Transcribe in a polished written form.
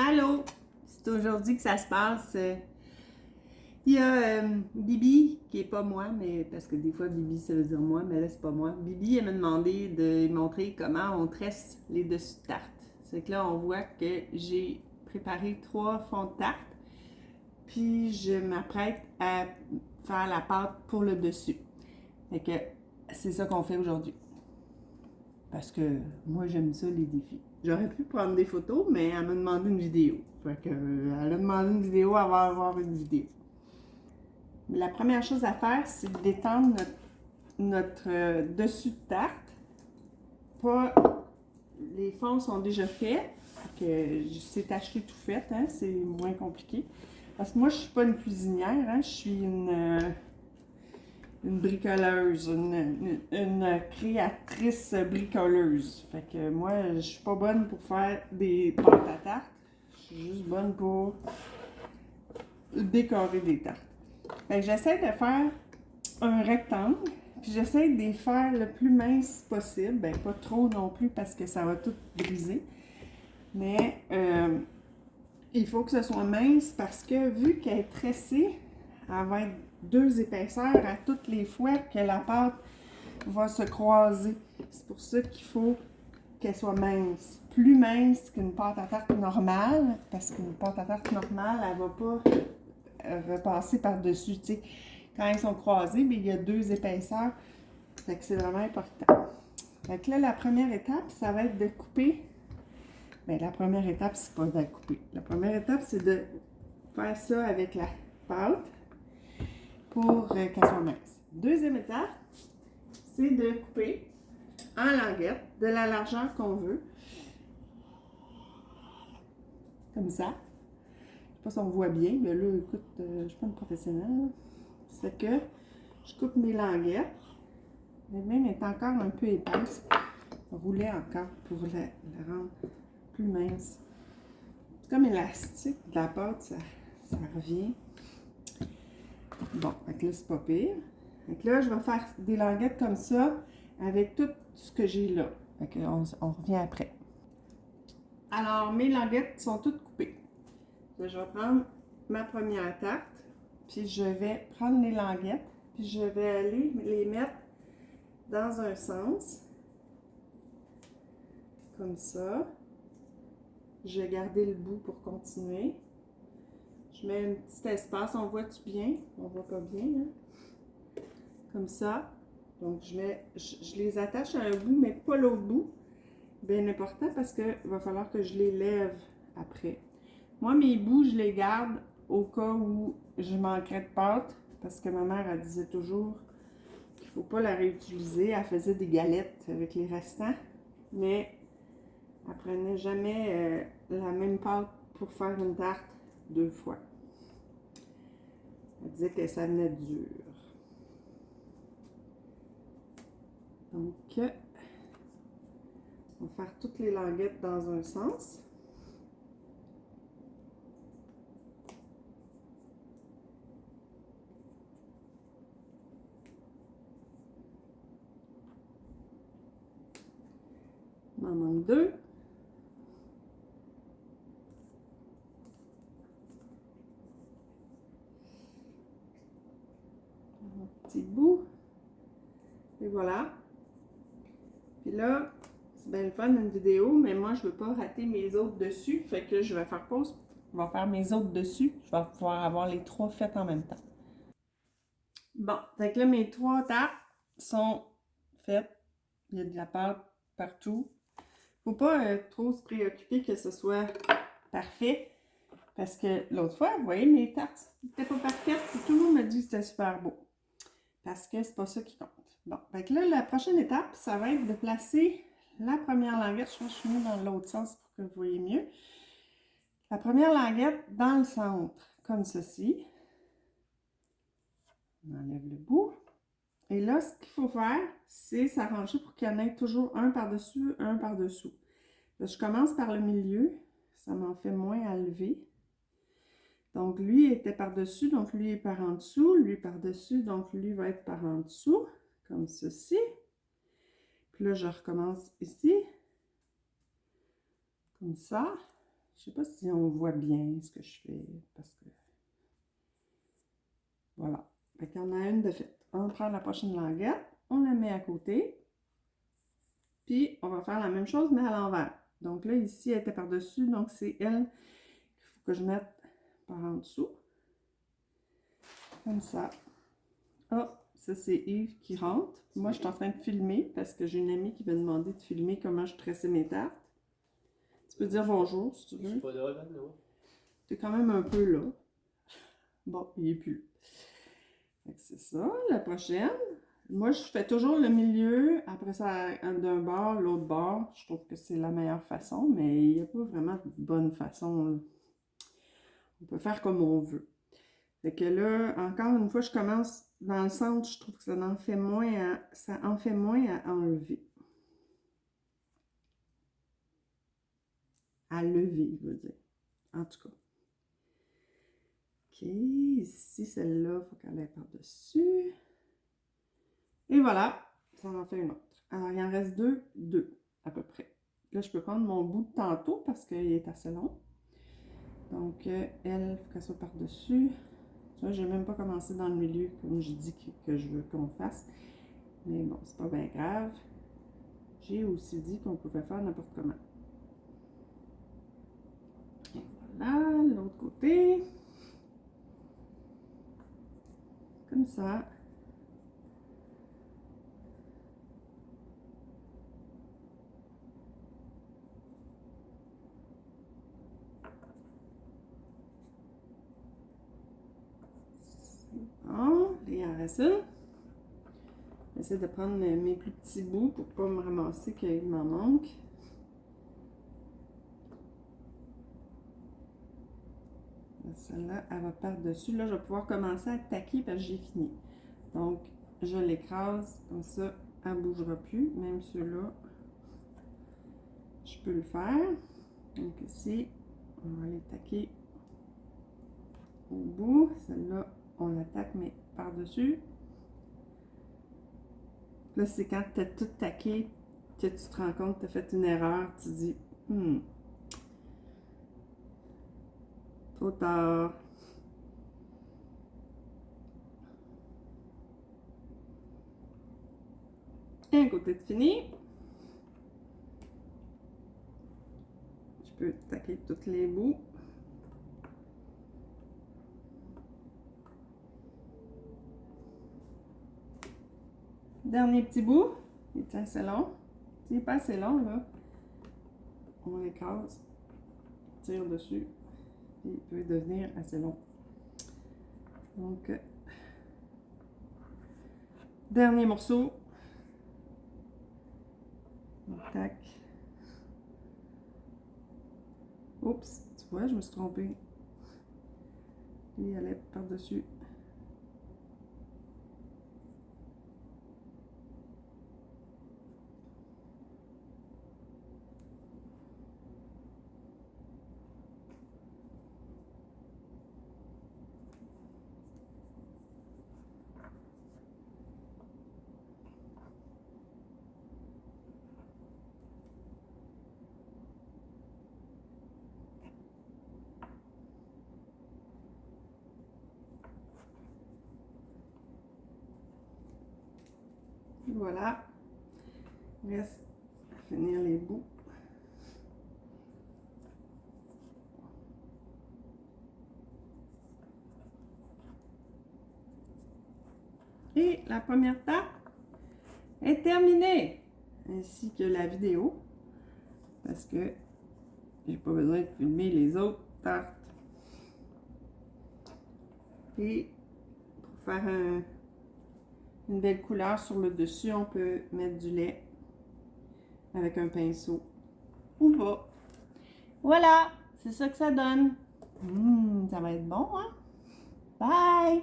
Allô? C'est aujourd'hui que ça se passe. Il y a Bibi, qui est pas moi, mais parce que des fois Bibi ça veut dire moi, mais là c'est pas moi. Bibi elle m'a demandé de montrer comment on tresse les dessus de tarte. C'est que là on voit que j'ai préparé 3 fonds de tarte, puis je m'apprête à faire la pâte pour le dessus. Fait que c'est ça qu'on fait aujourd'hui. Parce que moi, j'aime ça, les défis. J'aurais pu prendre des photos, mais elle m'a demandé une vidéo. Fait que, elle a demandé une vidéo, elle va avoir une vidéo. La première chose à faire, c'est d'étendre notre dessus de tarte. Pas, les fonds sont déjà faits. C'est acheté tout fait, hein, c'est moins compliqué. Parce que moi, je suis pas une cuisinière, hein, je suis une bricoleuse, une créatrice bricoleuse. Fait que moi, je suis pas bonne pour faire des pâtes à tarte. Je suis juste bonne pour décorer des tartes. Fait que j'essaie de faire un rectangle, puis j'essaie de les faire le plus mince possible. Ben, pas trop non plus parce que ça va tout briser. Mais il faut que ce soit mince parce que vu qu'elle est tressée, elle va être 2 épaisseurs à toutes les fois que la pâte va se croiser. C'est pour ça qu'il faut qu'elle soit mince. Plus mince qu'une pâte à tarte normale, parce qu'une pâte à tarte normale, elle ne va pas repasser par-dessus. Tu sais. Quand elles sont croisées, mais il y a 2 épaisseurs. Fait que c'est vraiment important. Fait que là, la première étape, ça va être de couper. Bien, la première étape, c'est pas de couper. La première étape, c'est de faire ça avec la pâte pour qu'elle soit mince. Deuxième étape, c'est de couper en languettes de la largeur qu'on veut. Comme ça. Je sais pas si on voit bien, mais là, écoute, je suis pas une professionnelle. C'est que je coupe mes languettes. Mais même elle est encore un peu épaisse. Rouler encore pour la rendre plus mince. C'est comme élastique de la pâte, ça revient. Bon, donc là, c'est pas pire. Donc là, je vais faire des languettes comme ça avec tout ce que j'ai là. Donc on revient après. Alors, mes languettes sont toutes coupées. Là, je vais prendre ma première tarte, puis je vais prendre les languettes, puis je vais aller les mettre dans un sens, comme ça. Je vais garder le bout pour continuer. Je mets un petit espace, on voit-tu bien? On voit pas bien, hein? Comme ça. Donc, je les attache à un bout, mais pas l'autre bout. Bien important parce qu'il va falloir que je les lève après. Moi, mes bouts, je les garde au cas où je manquerais de pâte, parce que ma mère, elle disait toujours qu'il ne faut pas la réutiliser. Elle faisait des galettes avec les restants, mais elle ne prenait jamais la même pâte pour faire une tarte 2 fois. Elle disait que ça venait dur. Donc, on va faire toutes les languettes dans un sens. Il m'en manque 2. Un petit bout. Et voilà. Puis là, c'est bien le fun une vidéo, mais moi, je veux pas rater mes autres dessus. Fait que je vais faire pause. Je vais faire mes autres dessus. Je vais pouvoir avoir les 3 faites en même temps. Bon, fait que là, mes 3 tartes sont faites. Il y a de la pâte partout. Faut pas trop se préoccuper que ce soit parfait. Parce que l'autre fois, vous voyez, mes tartes n'étaient pas parfaites. Puis tout le monde me dit que c'était super beau. Parce que c'est pas ça qui compte. Bon, fait que là, la prochaine étape, ça va être de placer la première languette. Je pense que je suis mieux dans l'autre sens pour que vous voyez mieux. La première languette dans le centre, comme ceci. On enlève le bout. Et là, ce qu'il faut faire, c'est s'arranger pour qu'il y en ait toujours un par-dessus, un par-dessous. Là, je commence par le milieu. Ça m'en fait moins à lever. Donc, lui était par-dessus, donc lui est par en dessous. Lui par-dessus, donc lui va être par en dessous, comme ceci. Puis là, je recommence ici. Comme ça. Je sais pas si on voit bien ce que je fais, parce que... Voilà. Fait qu'il y en a une de faite. On prend la prochaine languette, on la met à côté, puis on va faire la même chose, mais à l'envers. Donc là, ici, elle était par-dessus, donc c'est elle qu'il faut que je mette par en dessous. Comme ça. Ah, ça c'est Yves qui rentre. Moi, je suis en train de filmer parce que j'ai une amie qui m'a demandé de filmer comment je tressais mes tartes. Tu peux dire bonjour si tu veux. Je suis pas là, là, non. Tu es quand même un peu là. Bon, il est plus là. C'est ça, la prochaine. Moi, je fais toujours le milieu, après ça, d'un bord, l'autre bord. Je trouve que c'est la meilleure façon, mais il n'y a pas vraiment de bonne façon, là. On peut faire comme on veut. Fait que là, encore une fois, je commence dans le centre, je trouve que ça en fait moins à enlever. À lever, je veux dire. En tout cas. OK, ici, celle-là, il faut qu'elle aille par-dessus. Et voilà, ça en fait une autre. Alors, il en reste deux, à peu près. Là, je peux prendre mon bout de tantôt parce qu'il est assez long. Donc, elle, il faut qu'elle soit par-dessus. Tu vois, je n'ai même pas commencé dans le milieu, comme je dis que je veux qu'on fasse. Mais bon, c'est pas bien grave. J'ai aussi dit qu'on pouvait faire n'importe comment. Et voilà, l'autre côté. Comme ça. Bon, il en reste une. J'essaie de prendre mes plus petits bouts pour ne pas me ramasser qu'il m'en manque. Celle-là, elle va par-dessus. Là, je vais pouvoir commencer à taquer parce que j'ai fini. Donc, je l'écrase. Comme ça, elle ne bougera plus. Même ceux-là, je peux le faire. Donc ici, on va les taquer au bout. Celle-là, on l'attaque, mais par-dessus. Là, c'est quand tu as tout taqué que tu te rends compte que tu as fait une erreur. Tu dis, trop tard. Et un côté de fini. Je peux taquer tous les bouts. Dernier petit bout. Il est assez long. S'il n'est pas assez long, là, on l'écrase, tire dessus, et il peut devenir assez long. Donc, dernier morceau. Tac. Oups, tu vois, je me suis trompée. Et elle est par-dessus. Voilà. Il reste à finir les bouts. Et la première tarte est terminée, ainsi que la vidéo, parce que j'ai pas besoin de filmer les autres tartes. Et pour faire une belle couleur sur le dessus, on peut mettre du lait avec un pinceau ou pas. Voilà, c'est ça que ça donne. Ça va être bon, hein? Bye!